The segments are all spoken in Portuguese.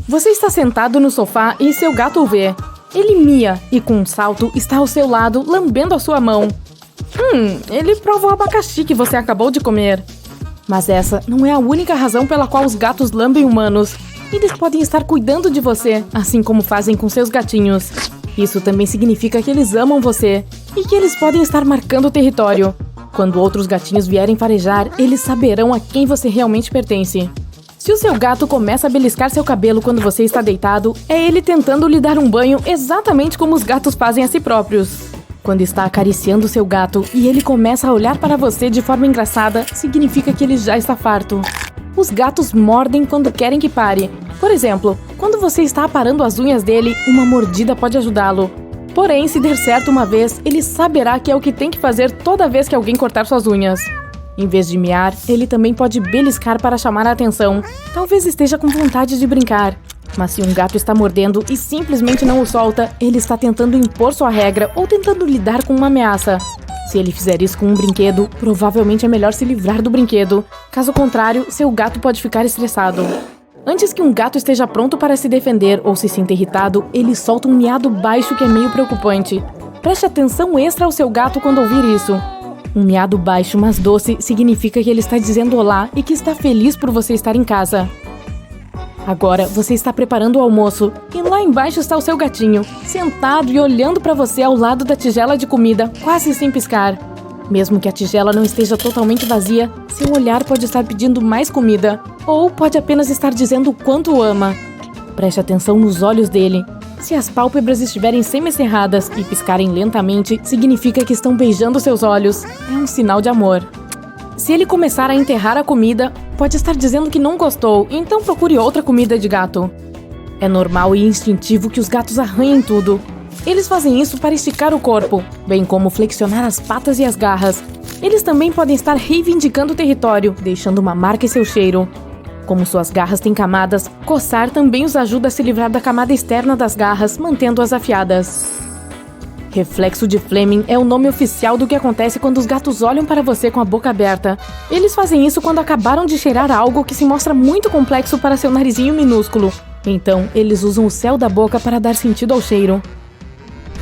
Você está sentado no sofá e seu gato o vê. Ele mia e com um salto está ao seu lado, lambendo a sua mão. Ele prova o abacaxi que você acabou de comer. Mas essa não é a única razão pela qual os gatos lambem humanos. Eles podem estar cuidando de você, assim como fazem com seus gatinhos. Isso também significa que eles amam você e que eles podem estar marcando o território. Quando outros gatinhos vierem farejar, eles saberão a quem você realmente pertence. Se o seu gato começa a beliscar seu cabelo quando você está deitado, é ele tentando lhe dar um banho exatamente como os gatos fazem a si próprios. Quando está acariciando seu gato e ele começa a olhar para você de forma engraçada, significa que ele já está farto. Os gatos mordem quando querem que pare. Por exemplo, quando você está aparando as unhas dele, uma mordida pode ajudá-lo. Porém, se der certo uma vez, ele saberá que é o que tem que fazer toda vez que alguém cortar suas unhas. Em vez de miar, ele também pode beliscar para chamar a atenção. Talvez esteja com vontade de brincar. Mas se um gato está mordendo e simplesmente não o solta, ele está tentando impor sua regra ou tentando lidar com uma ameaça. Se ele fizer isso com um brinquedo, provavelmente é melhor se livrar do brinquedo. Caso contrário, seu gato pode ficar estressado. Antes que um gato esteja pronto para se defender ou se sinta irritado, ele solta um miado baixo que é meio preocupante. Preste atenção extra ao seu gato quando ouvir isso. Um miado baixo, mas doce, significa que ele está dizendo olá e que está feliz por você estar em casa. Agora, você está preparando o almoço e lá embaixo está o seu gatinho, sentado e olhando para você ao lado da tigela de comida, quase sem piscar. Mesmo que a tigela não esteja totalmente vazia, seu olhar pode estar pedindo mais comida, ou pode apenas estar dizendo o quanto o ama. Preste atenção nos olhos dele. Se as pálpebras estiverem semicerradas e piscarem lentamente, significa que estão beijando seus olhos. É um sinal de amor. Se ele começar a enterrar a comida, pode estar dizendo que não gostou, então procure outra comida de gato. É normal e instintivo que os gatos arranhem tudo. Eles fazem isso para esticar o corpo, bem como flexionar as patas e as garras. Eles também podem estar reivindicando o território, deixando uma marca em seu cheiro. Como suas garras têm camadas, coçar também os ajuda a se livrar da camada externa das garras, mantendo-as afiadas. Reflexo de Fleming é o nome oficial do que acontece quando os gatos olham para você com a boca aberta. Eles fazem isso quando acabaram de cheirar algo que se mostra muito complexo para seu narizinho minúsculo. Então, eles usam o céu da boca para dar sentido ao cheiro.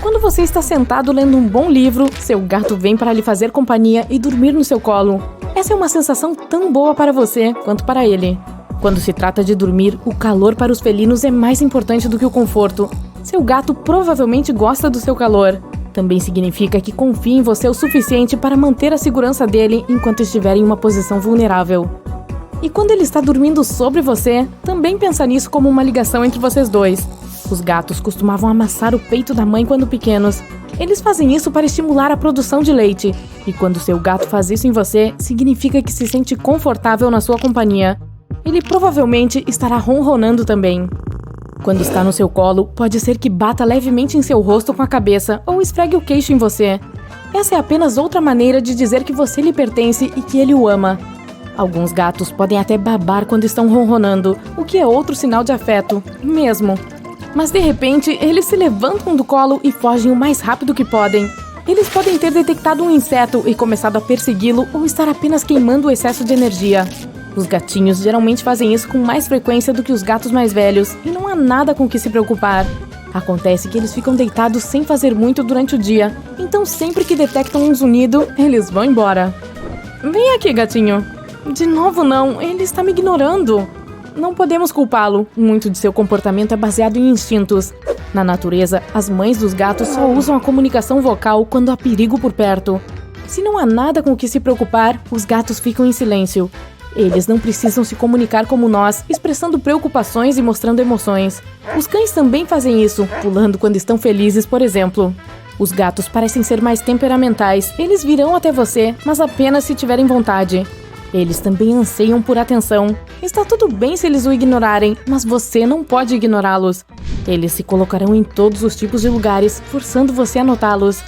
Quando você está sentado lendo um bom livro, seu gato vem para lhe fazer companhia e dormir no seu colo. Essa é uma sensação tão boa para você quanto para ele. Quando se trata de dormir, o calor para os felinos é mais importante do que o conforto. Seu gato provavelmente gosta do seu calor. Também significa que confia em você o suficiente para manter a segurança dele enquanto estiver em uma posição vulnerável. E quando ele está dormindo sobre você, também pensa nisso como uma ligação entre vocês dois. Os gatos costumavam amassar o peito da mãe quando pequenos. Eles fazem isso para estimular a produção de leite. E quando seu gato faz isso em você, significa que se sente confortável na sua companhia. Ele provavelmente estará ronronando também. Quando está no seu colo, pode ser que bata levemente em seu rosto com a cabeça ou esfregue o queixo em você. Essa é apenas outra maneira de dizer que você lhe pertence e que ele o ama. Alguns gatos podem até babar quando estão ronronando, o que é outro sinal de afeto, mesmo. Mas de repente, eles se levantam do colo e fogem o mais rápido que podem. Eles podem ter detectado um inseto e começado a persegui-lo ou estar apenas queimando o excesso de energia. Os gatinhos geralmente fazem isso com mais frequência do que os gatos mais velhos e não há nada com o que se preocupar. Acontece que eles ficam deitados sem fazer muito durante o dia, então sempre que detectam um zunido, eles vão embora. Vem aqui, gatinho. De novo não, ele está me ignorando. Não podemos culpá-lo. Muito de seu comportamento é baseado em instintos. Na natureza, as mães dos gatos só usam a comunicação vocal quando há perigo por perto. Se não há nada com o que se preocupar, os gatos ficam em silêncio. Eles não precisam se comunicar como nós, expressando preocupações e mostrando emoções. Os cães também fazem isso, pulando quando estão felizes, por exemplo. Os gatos parecem ser mais temperamentais. Eles virão até você, mas apenas se tiverem vontade. Eles também anseiam por atenção. Está tudo bem se eles o ignorarem, mas você não pode ignorá-los. Eles se colocarão em todos os tipos de lugares, forçando você a notá-los.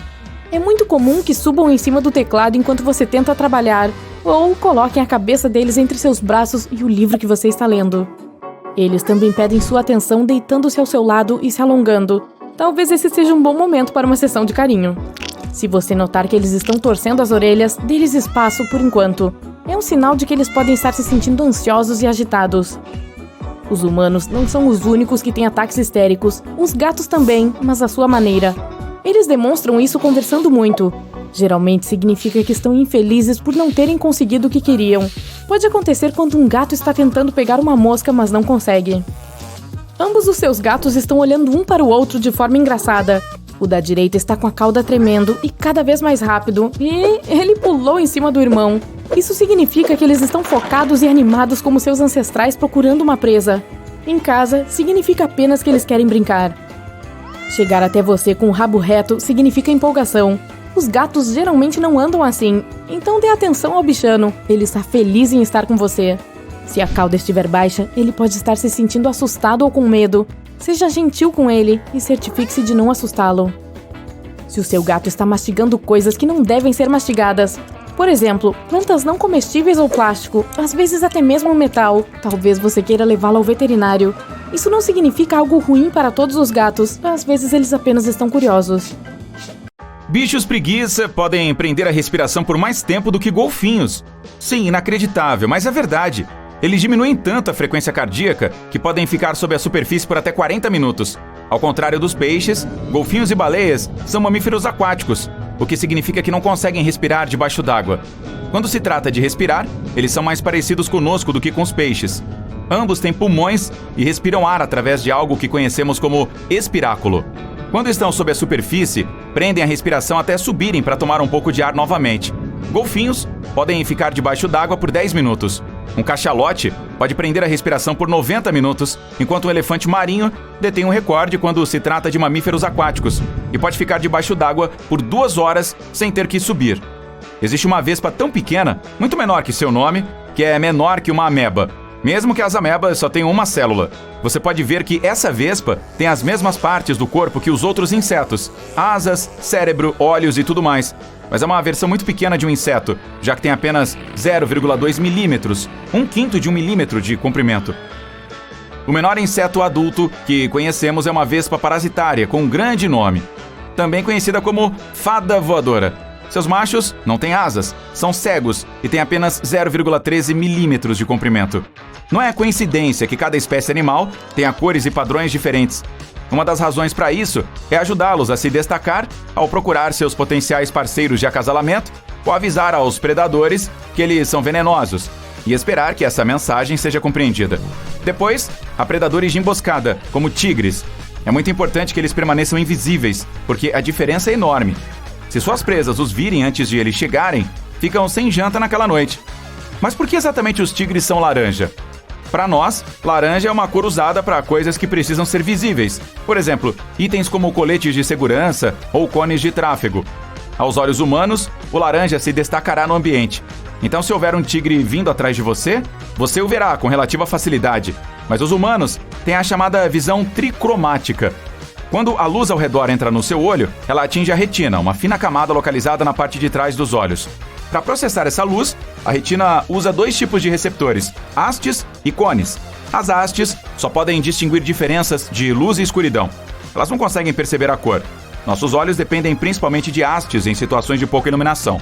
É muito comum que subam em cima do teclado enquanto você tenta trabalhar, ou coloquem a cabeça deles entre seus braços e o livro que você está lendo. Eles também pedem sua atenção deitando-se ao seu lado e se alongando. Talvez esse seja um bom momento para uma sessão de carinho. Se você notar que eles estão torcendo as orelhas, dê-lhes espaço por enquanto. É um sinal de que eles podem estar se sentindo ansiosos e agitados. Os humanos não são os únicos que têm ataques histéricos. Os gatos também, mas à sua maneira. Eles demonstram isso conversando muito. Geralmente significa que estão infelizes por não terem conseguido o que queriam. Pode acontecer quando um gato está tentando pegar uma mosca, mas não consegue. Ambos os seus gatos estão olhando um para o outro de forma engraçada. O da direita está com a cauda tremendo e cada vez mais rápido. E ele pulou em cima do irmão. Isso significa que eles estão focados e animados como seus ancestrais procurando uma presa. Em casa, significa apenas que eles querem brincar. Chegar até você com o rabo reto significa empolgação. Os gatos geralmente não andam assim, então dê atenção ao bichano. Ele está feliz em estar com você. Se a cauda estiver baixa, ele pode estar se sentindo assustado ou com medo. Seja gentil com ele e certifique-se de não assustá-lo. Se o seu gato está mastigando coisas que não devem ser mastigadas, por exemplo, plantas não comestíveis ou plástico, às vezes até mesmo metal, talvez você queira levá-lo ao veterinário. Isso não significa algo ruim para todos os gatos, às vezes eles apenas estão curiosos. Bichos preguiça podem prender a respiração por mais tempo do que golfinhos. Sim, inacreditável, mas é verdade. Eles diminuem tanto a frequência cardíaca que podem ficar sob a superfície por até 40 minutos. Ao contrário dos peixes, golfinhos e baleias são mamíferos aquáticos, o que significa que não conseguem respirar debaixo d'água. Quando se trata de respirar, eles são mais parecidos conosco do que com os peixes. Ambos têm pulmões e respiram ar através de algo que conhecemos como espiráculo. Quando estão sob a superfície, prendem a respiração até subirem para tomar um pouco de ar novamente. Golfinhos podem ficar debaixo d'água por 10 minutos. Um cachalote pode prender a respiração por 90 minutos, enquanto um elefante marinho detém um recorde quando se trata de mamíferos aquáticos e pode ficar debaixo d'água por 2 horas sem ter que subir. Existe uma vespa tão pequena, muito menor que seu nome, que é menor que uma ameba. Mesmo que as amebas só tenham uma célula. Você pode ver que essa vespa tem as mesmas partes do corpo que os outros insetos. Asas, cérebro, olhos e tudo mais. Mas é uma versão muito pequena de um inseto, já que tem apenas 0,2 milímetros, 1/5 de 1 milímetro de comprimento. O menor inseto adulto que conhecemos é uma vespa parasitária com um grande nome, também conhecida como fada voadora. Seus machos não têm asas, são cegos e têm apenas 0,13 milímetros de comprimento. Não é coincidência que cada espécie animal tenha cores e padrões diferentes. Uma das razões para isso é ajudá-los a se destacar ao procurar seus potenciais parceiros de acasalamento ou avisar aos predadores que eles são venenosos e esperar que essa mensagem seja compreendida. Depois, há predadores de emboscada, como tigres. É muito importante que eles permaneçam invisíveis, porque a diferença é enorme. Se suas presas os virem antes de eles chegarem, ficam sem janta naquela noite. Mas por que exatamente os tigres são laranja? Para nós, laranja é uma cor usada para coisas que precisam ser visíveis. Por exemplo, itens como coletes de segurança ou cones de tráfego. Aos olhos humanos, o laranja se destacará no ambiente. Então, se houver um tigre vindo atrás de você, você o verá com relativa facilidade. Mas os humanos têm a chamada visão tricromática. Quando a luz ao redor entra no seu olho, ela atinge a retina, uma fina camada localizada na parte de trás dos olhos. Para processar essa luz, a retina usa 2 tipos de receptores, hastes e cones. As hastes só podem distinguir diferenças de luz e escuridão. Elas não conseguem perceber a cor. Nossos olhos dependem principalmente de hastes em situações de pouca iluminação.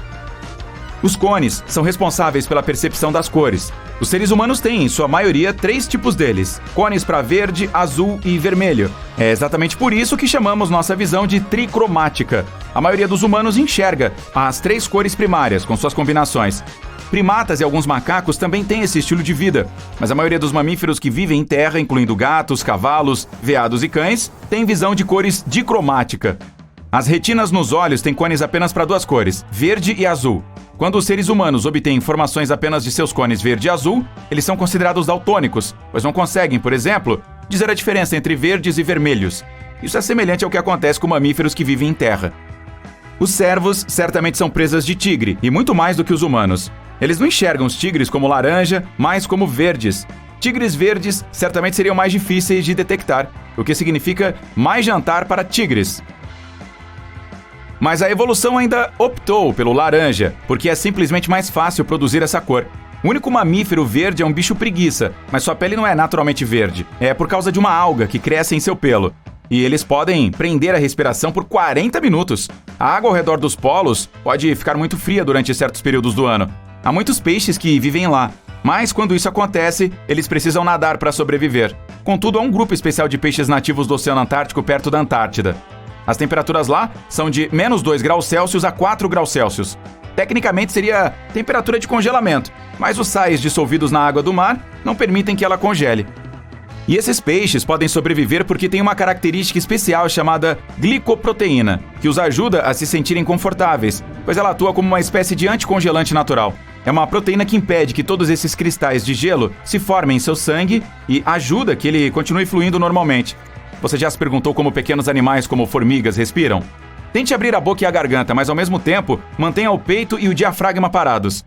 Os cones são responsáveis pela percepção das cores. Os seres humanos têm, em sua maioria, 3 tipos deles: cones para verde, azul e vermelho. É exatamente por isso que chamamos nossa visão de tricromática. A maioria dos humanos enxerga as 3 cores primárias, com suas combinações. Primatas e alguns macacos também têm esse estilo de vida, mas a maioria dos mamíferos que vivem em terra, incluindo gatos, cavalos, veados e cães, tem visão de cores dicromática. As retinas nos olhos têm cones apenas para 2 cores, verde e azul. Quando os seres humanos obtêm informações apenas de seus cones verde e azul, eles são considerados daltônicos, pois não conseguem, por exemplo, dizer a diferença entre verdes e vermelhos. Isso é semelhante ao que acontece com mamíferos que vivem em terra. Os cervos certamente são presas de tigre, e muito mais do que os humanos. Eles não enxergam os tigres como laranja, mas como verdes. Tigres verdes certamente seriam mais difíceis de detectar, o que significa mais jantar para tigres. Mas a evolução ainda optou pelo laranja, porque é simplesmente mais fácil produzir essa cor. O único mamífero verde é um bicho preguiça, mas sua pele não é naturalmente verde. É por causa de uma alga que cresce em seu pelo. E eles podem prender a respiração por 40 minutos. A água ao redor dos polos pode ficar muito fria durante certos períodos do ano. Há muitos peixes que vivem lá, mas quando isso acontece, eles precisam nadar para sobreviver. Contudo, há um grupo especial de peixes nativos do Oceano Antártico perto da Antártida. As temperaturas lá são de menos 2 graus Celsius a 4 graus Celsius. Tecnicamente seria temperatura de congelamento, mas os sais dissolvidos na água do mar não permitem que ela congele. E esses peixes podem sobreviver porque tem uma característica especial chamada glicoproteína, que os ajuda a se sentirem confortáveis, pois ela atua como uma espécie de anticongelante natural. É uma proteína que impede que todos esses cristais de gelo se formem em seu sangue e ajuda que ele continue fluindo normalmente. Você já se perguntou como pequenos animais como formigas respiram? Tente abrir a boca e a garganta, mas ao mesmo tempo mantenha o peito e o diafragma parados.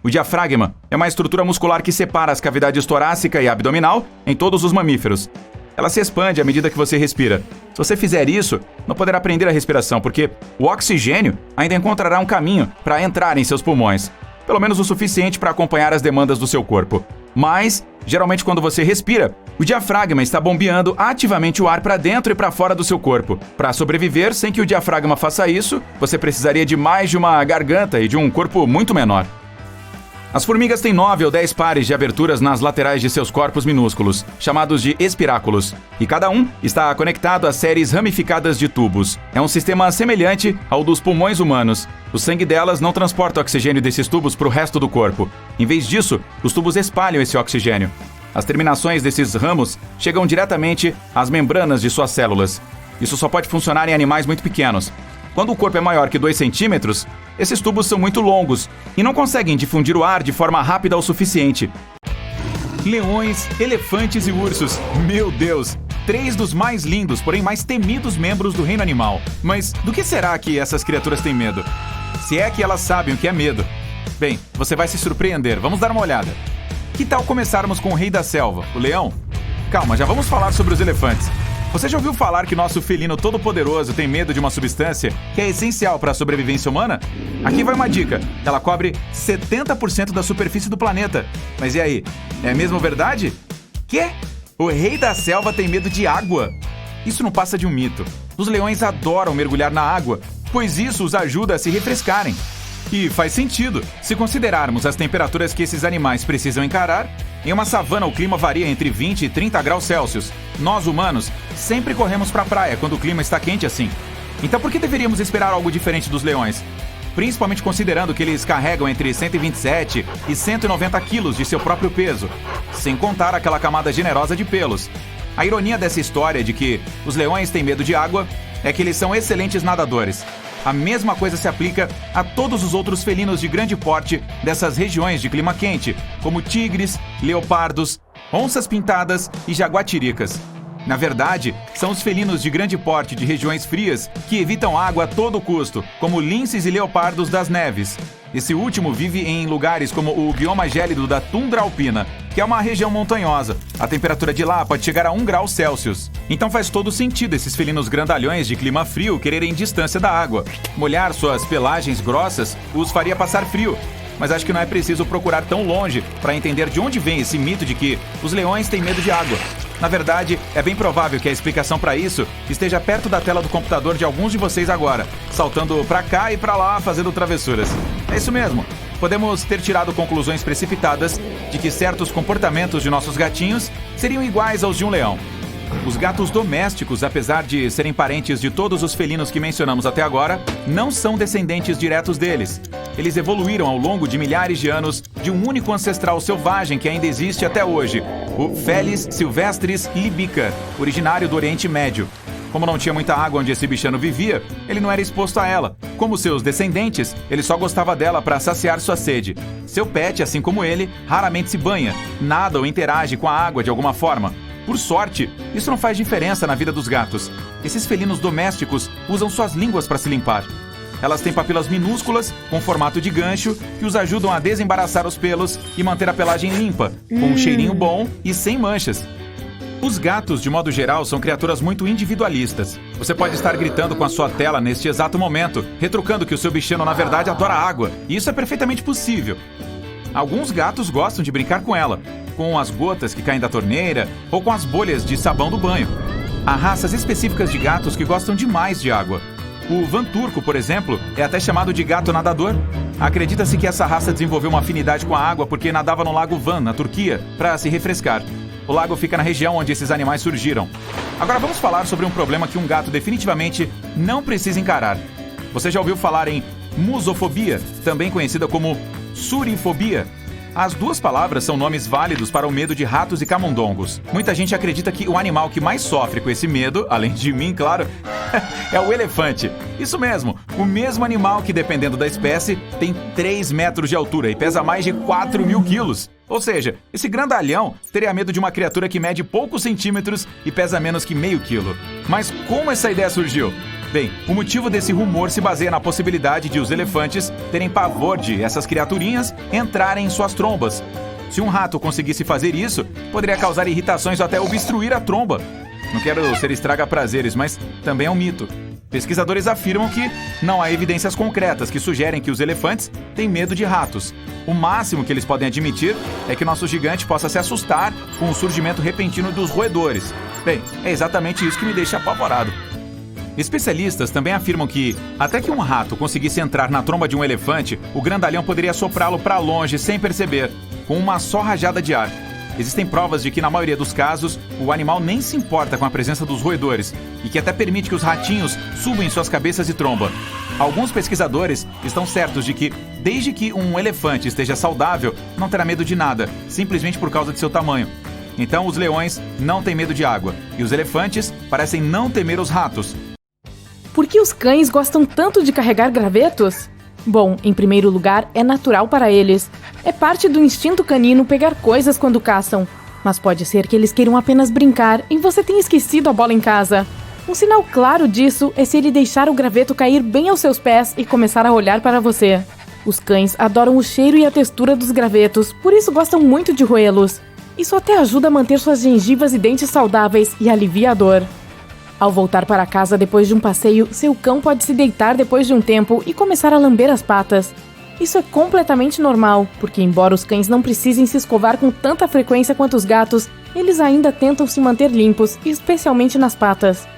O diafragma é uma estrutura muscular que separa as cavidades torácica e abdominal em todos os mamíferos. Ela se expande à medida que você respira. Se você fizer isso, não poderá prender a respiração, porque o oxigênio ainda encontrará um caminho para entrar em seus pulmões. Pelo menos o suficiente para acompanhar as demandas do seu corpo. Mas, geralmente quando você respira, o diafragma está bombeando ativamente o ar para dentro e para fora do seu corpo. Para sobreviver sem que o diafragma faça isso, você precisaria de mais de uma garganta e de um corpo muito menor. As formigas têm 9 ou 10 pares de aberturas nas laterais de seus corpos minúsculos, chamados de espiráculos, e cada um está conectado a séries ramificadas de tubos. É um sistema semelhante ao dos pulmões humanos. O sangue delas não transporta o oxigênio desses tubos para o resto do corpo. Em vez disso, os tubos espalham esse oxigênio. As terminações desses ramos chegam diretamente às membranas de suas células. Isso só pode funcionar em animais muito pequenos. Quando o corpo é maior que 2 centímetros, esses tubos são muito longos e não conseguem difundir o ar de forma rápida o suficiente. Leões, elefantes e ursos. Meu Deus! 3 dos mais lindos, porém mais temidos membros do reino animal. Mas do que será que essas criaturas têm medo? Se é que elas sabem o que é medo. Bem, você vai se surpreender. Vamos dar uma olhada. Que tal começarmos com o rei da selva, o leão? Calma, já vamos falar sobre os elefantes. Você já ouviu falar que nosso felino todo-poderoso tem medo de uma substância que é essencial para a sobrevivência humana? Aqui vai uma dica. Ela cobre 70% da superfície do planeta. Mas e aí? É mesmo verdade? Quê? O rei da selva tem medo de água? Isso não passa de um mito. Os leões adoram mergulhar na água, pois isso os ajuda a se refrescarem. E faz sentido, se considerarmos as temperaturas que esses animais precisam encarar. Em uma savana, o clima varia entre 20 e 30 graus Celsius. Nós, humanos, sempre corremos para a praia quando o clima está quente assim. Então por que deveríamos esperar algo diferente dos leões? Principalmente considerando que eles carregam entre 127 e 190 quilos de seu próprio peso, sem contar aquela camada generosa de pelos. A ironia dessa história de que os leões têm medo de água é que eles são excelentes nadadores. A mesma coisa se aplica a todos os outros felinos de grande porte dessas regiões de clima quente, como tigres, leopardos, onças pintadas e jaguatiricas. Na verdade, são os felinos de grande porte de regiões frias que evitam água a todo custo, como linces e leopardos das neves. Esse último vive em lugares como o bioma gélido da tundra alpina, que é uma região montanhosa. A temperatura de lá pode chegar a 1 grau Celsius. Então faz todo sentido esses felinos grandalhões de clima frio quererem distância da água. Molhar suas pelagens grossas os faria passar frio. Mas acho que não é preciso procurar tão longe para entender de onde vem esse mito de que os leões têm medo de água. Na verdade, é bem provável que a explicação para isso esteja perto da tela do computador de alguns de vocês agora, saltando para cá e para lá fazendo travessuras. É isso mesmo. Podemos ter tirado conclusões precipitadas de que certos comportamentos de nossos gatinhos seriam iguais aos de um leão. Os gatos domésticos, apesar de serem parentes de todos os felinos que mencionamos até agora, não são descendentes diretos deles. Eles evoluíram ao longo de milhares de anos de um único ancestral selvagem que ainda existe até hoje, o Felis silvestris libica, originário do Oriente Médio. Como não tinha muita água onde esse bichano vivia, ele não era exposto a ela. Como seus descendentes, ele só gostava dela para saciar sua sede. Seu pet, assim como ele, raramente se banha, nada ou interage com a água de alguma forma. Por sorte, isso não faz diferença na vida dos gatos. Esses felinos domésticos usam suas línguas para se limpar. Elas têm papilas minúsculas, com formato de gancho, que os ajudam a desembaraçar os pelos e manter a pelagem limpa, com um cheirinho bom e sem manchas. Os gatos, de modo geral, são criaturas muito individualistas. Você pode estar gritando com a sua tela neste exato momento, retrucando que o seu bichano na verdade adora água, e isso é perfeitamente possível. Alguns gatos gostam de brincar com ela, com as gotas que caem da torneira ou com as bolhas de sabão do banho. Há raças específicas de gatos que gostam demais de água. O Van Turco, por exemplo, é até chamado de gato nadador. Acredita-se que essa raça desenvolveu uma afinidade com a água porque nadava no Lago Van, na Turquia, para se refrescar. O lago fica na região onde esses animais surgiram. Agora vamos falar sobre um problema que um gato definitivamente não precisa encarar. Você já ouviu falar em musofobia, também conhecida como surifobia? As duas palavras são nomes válidos para o medo de ratos e camundongos. Muita gente acredita que o animal que mais sofre com esse medo, além de mim, claro, é o elefante. Isso mesmo, o mesmo animal que, dependendo da espécie, tem 3 metros de altura e pesa mais de 4.000 quilos. Ou seja, esse grandalhão teria medo de uma criatura que mede poucos centímetros e pesa menos que meio quilo. Mas como essa ideia surgiu? Bem, o motivo desse rumor se baseia na possibilidade de os elefantes terem pavor de essas criaturinhas entrarem em suas trombas. Se um rato conseguisse fazer isso, poderia causar irritações ou até obstruir a tromba. Não quero ser estraga-prazeres, mas também é um mito. Pesquisadores afirmam que não há evidências concretas que sugerem que os elefantes têm medo de ratos. O máximo que eles podem admitir é que nosso gigante possa se assustar com o surgimento repentino dos roedores. Bem, é exatamente isso que me deixa apavorado. Especialistas também afirmam que, até que um rato conseguisse entrar na tromba de um elefante, o grandalhão poderia soprá-lo para longe sem perceber, com uma só rajada de ar. Existem provas de que, na maioria dos casos, o animal nem se importa com a presença dos roedores e que até permite que os ratinhos subam em suas cabeças e tromba. Alguns pesquisadores estão certos de que, desde que um elefante esteja saudável, não terá medo de nada, simplesmente por causa de seu tamanho. Então, os leões não têm medo de água e os elefantes parecem não temer os ratos. Por que os cães gostam tanto de carregar gravetos? Bom, em primeiro lugar, é natural para eles. É parte do instinto canino pegar coisas quando caçam. Mas pode ser que eles queiram apenas brincar e você tenha esquecido a bola em casa. Um sinal claro disso é se ele deixar o graveto cair bem aos seus pés e começar a olhar para você. Os cães adoram o cheiro e a textura dos gravetos, por isso gostam muito de roê-los. Isso até ajuda a manter suas gengivas e dentes saudáveis e alivia a dor. Ao voltar para casa depois de um passeio, seu cão pode se deitar depois de um tempo e começar a lamber as patas. Isso é completamente normal, porque embora os cães não precisem se escovar com tanta frequência quanto os gatos, eles ainda tentam se manter limpos, especialmente nas patas.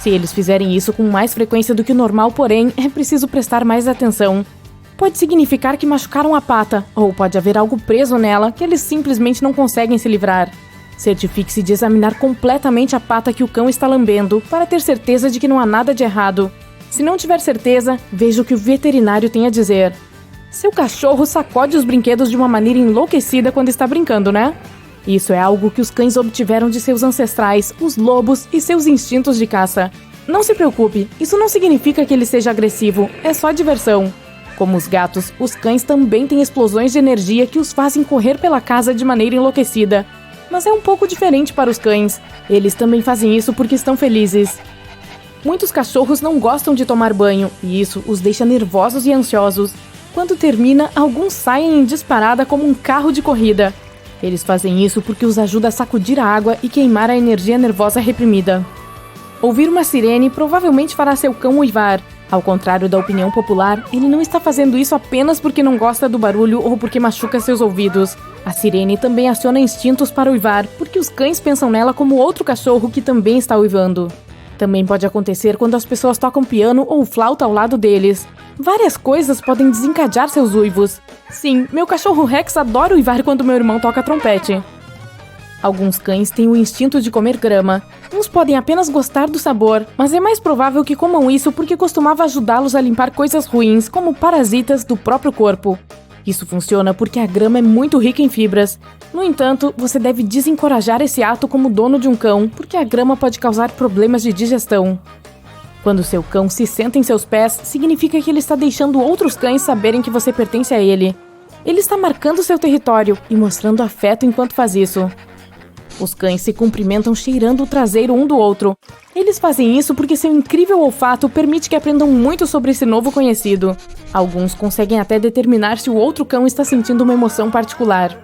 Se eles fizerem isso com mais frequência do que o normal, porém, é preciso prestar mais atenção. Pode significar que machucaram a pata, ou pode haver algo preso nela que eles simplesmente não conseguem se livrar. Certifique-se de examinar completamente a pata que o cão está lambendo para ter certeza de que não há nada de errado. Se não tiver certeza, veja o que o veterinário tem a dizer. Seu cachorro sacode os brinquedos de uma maneira enlouquecida quando está brincando, né? Isso é algo que os cães obtiveram de seus ancestrais, os lobos e seus instintos de caça. Não se preocupe, isso não significa que ele seja agressivo, é só diversão. Como os gatos, os cães também têm explosões de energia que os fazem correr pela casa de maneira enlouquecida. Mas é um pouco diferente para os cães. Eles também fazem isso porque estão felizes. Muitos cachorros não gostam de tomar banho, e isso os deixa nervosos e ansiosos. Quando termina, alguns saem em disparada como um carro de corrida. Eles fazem isso porque os ajuda a sacudir a água e queimar a energia nervosa reprimida. Ouvir uma sirene provavelmente fará seu cão uivar. Ao contrário da opinião popular, ele não está fazendo isso apenas porque não gosta do barulho ou porque machuca seus ouvidos. A sirene também aciona instintos para uivar, porque os cães pensam nela como outro cachorro que também está uivando. Também pode acontecer quando as pessoas tocam piano ou flauta ao lado deles. Várias coisas podem desencadear seus uivos. Sim, meu cachorro Rex adora uivar quando meu irmão toca trompete. Alguns cães têm o instinto de comer grama. Uns podem apenas gostar do sabor, mas é mais provável que comam isso porque costumava ajudá-los a limpar coisas ruins, como parasitas do próprio corpo. Isso funciona porque a grama é muito rica em fibras. No entanto, você deve desencorajar esse ato como dono de um cão, porque a grama pode causar problemas de digestão. Quando seu cão se senta em seus pés, significa que ele está deixando outros cães saberem que você pertence a ele. Ele está marcando seu território e mostrando afeto enquanto faz isso. Os cães se cumprimentam cheirando o traseiro um do outro. Eles fazem isso porque seu incrível olfato permite que aprendam muito sobre esse novo conhecido. Alguns conseguem até determinar se o outro cão está sentindo uma emoção particular.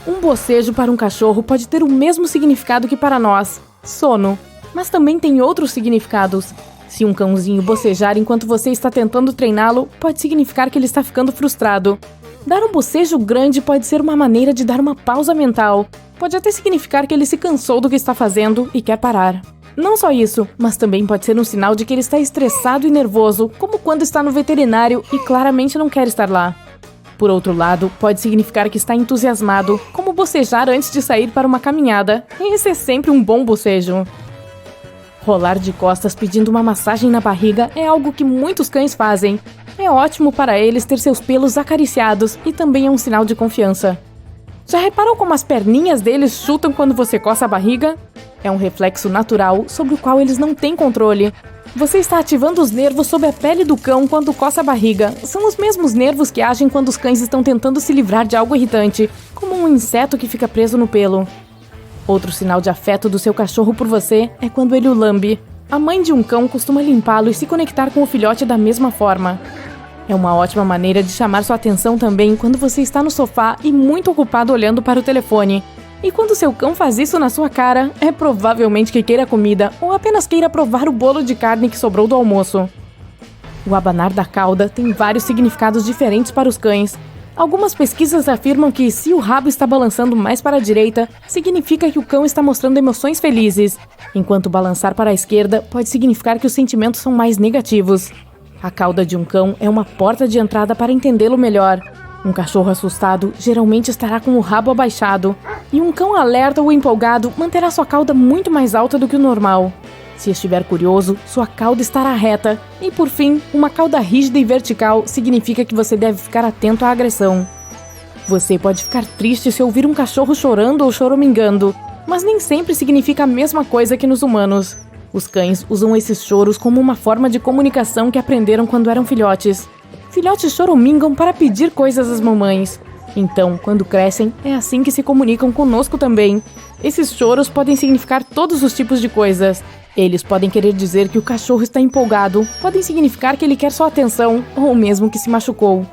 Um bocejo para um cachorro pode ter o mesmo significado que para nós, sono, mas também tem outros significados. Se um cãozinho bocejar enquanto você está tentando treiná-lo, pode significar que ele está ficando frustrado. Dar um bocejo grande pode ser uma maneira de dar uma pausa mental. Pode até significar que ele se cansou do que está fazendo e quer parar. Não só isso, mas também pode ser um sinal de que ele está estressado e nervoso, como quando está no veterinário e claramente não quer estar lá. Por outro lado, pode significar que está entusiasmado, como bocejar antes de sair para uma caminhada. Esse é sempre um bom bocejo. Rolar de costas pedindo uma massagem na barriga é algo que muitos cães fazem. É ótimo para eles ter seus pelos acariciados e também é um sinal de confiança. Já reparou como as perninhas deles chutam quando você coça a barriga? É um reflexo natural sobre o qual eles não têm controle. Você está ativando os nervos sob a pele do cão quando coça a barriga. São os mesmos nervos que agem quando os cães estão tentando se livrar de algo irritante, como um inseto que fica preso no pelo. Outro sinal de afeto do seu cachorro por você é quando ele o lambe. A mãe de um cão costuma limpá-lo e se conectar com o filhote da mesma forma. É uma ótima maneira de chamar sua atenção também quando você está no sofá e muito ocupado olhando para o telefone. E quando seu cão faz isso na sua cara, é provavelmente que queira comida ou apenas queira provar o bolo de carne que sobrou do almoço. O abanar da cauda tem vários significados diferentes para os cães. Algumas pesquisas afirmam que se o rabo está balançando mais para a direita, significa que o cão está mostrando emoções felizes, enquanto balançar para a esquerda pode significar que os sentimentos são mais negativos. A cauda de um cão é uma porta de entrada para entendê-lo melhor. Um cachorro assustado geralmente estará com o rabo abaixado, e um cão alerta ou empolgado manterá sua cauda muito mais alta do que o normal. Se estiver curioso, sua cauda estará reta, e por fim, uma cauda rígida e vertical significa que você deve ficar atento à agressão. Você pode ficar triste se ouvir um cachorro chorando ou choramingando, mas nem sempre significa a mesma coisa que nos humanos. Os cães usam esses choros como uma forma de comunicação que aprenderam quando eram filhotes. Filhotes choramingam para pedir coisas às mamães. Então, quando crescem, é assim que se comunicam conosco também. Esses choros podem significar todos os tipos de coisas. Eles podem querer dizer que o cachorro está empolgado, podem significar que ele quer sua atenção, ou mesmo que se machucou.